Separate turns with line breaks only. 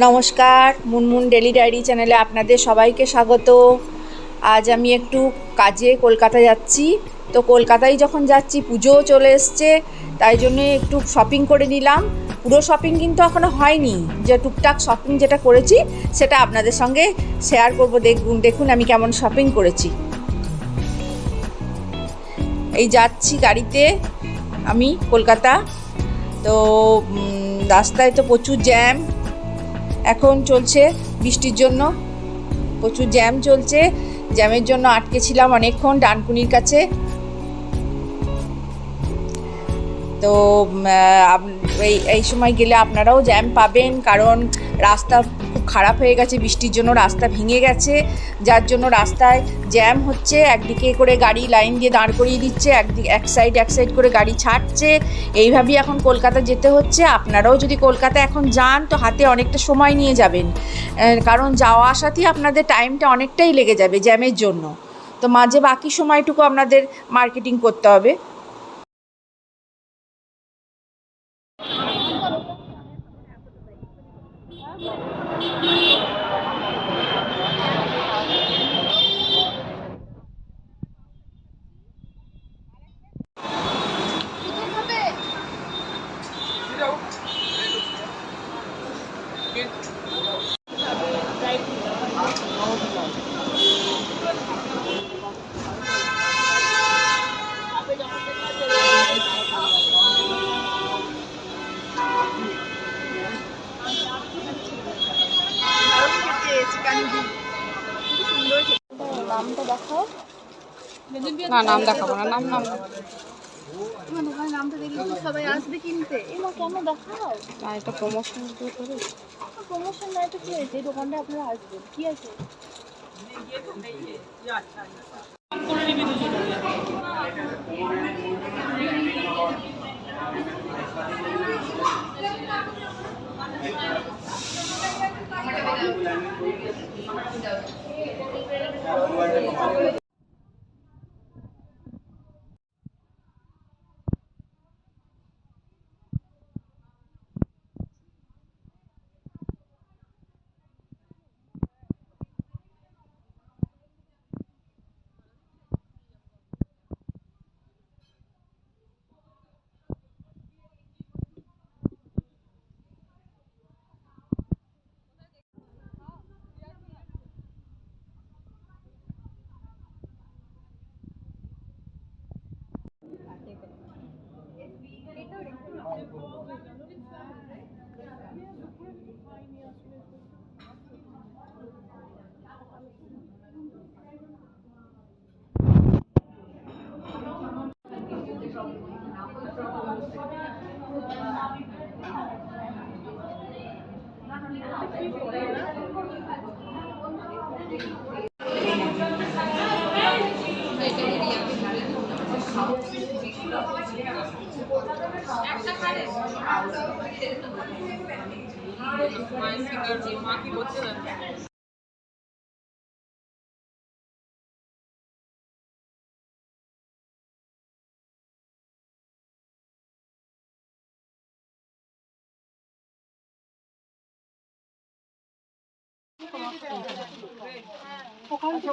নমস্কার, Munmun daily diary চ্যানেলে আপনাদের সবাইকে স্বাগত। আজ আমি একটু কাজে কলকাতা যাচ্ছি। তো কলকাতায় যখন যাচ্ছি, পুজোও চলে এসছে, তাই জন্যে একটু শপিং করে নিলাম। পুরো শপিং কিন্তু এখনও হয়নি, যে টুকটাক শপিং যেটা করেছি সেটা আপনাদের সঙ্গে শেয়ার করব। দেখুন আমি কেমন শপিং করেছি। এই যাচ্ছি গাড়িতে আমি কলকাতা। তো রাস্তায় তো প্রচুর জ্যাম এখন চলছে, বৃষ্টির জন্য প্রচুর জ্যাম চলছে। জ্যামের জন্য আটকে ছিলাম অনেকক্ষণ ডানকুনির কাছে। তো এই সময় গেলে আপনারাও জ্যাম পাবেন, কারণ রাস্তা খুব খারাপ হয়ে গেছে, বৃষ্টির জন্য রাস্তা ভেঙে গেছে, যার জন্য রাস্তায় জ্যাম হচ্ছে। একদিকে করে গাড়ি লাইন দিয়ে দাঁড় করিয়ে দিচ্ছে, এক সাইড করে গাড়ি ছাড়ছে। এইভাবেই এখন কলকাতা যেতে হচ্ছে। আপনারাও যদি কলকাতা এখন যান তো হাতে অনেকটা সময় নিয়ে যাবেন, কারণ যাওয়া আসাতেই আপনাদের টাইমটা অনেকটাই লেগে যাবে জ্যামের জন্য। তো মাঝে বাকি সময়টুকু আপনাদের মার্কেটিং করতে হবে। নামটা দেখাও।
না, নাম দেখাবো না। নাম
দোকানের নামটা দেখলে তো সবাই আসবে কিনতে। এমা কেন দেখাও
না, এটা প্রমোশন করে।
প্রমোশন নাই তো কি হয়েছে, এই দোকানটা আপনারা আসবেন, কি আছে?
মা কি বলছে?
ওখানে তো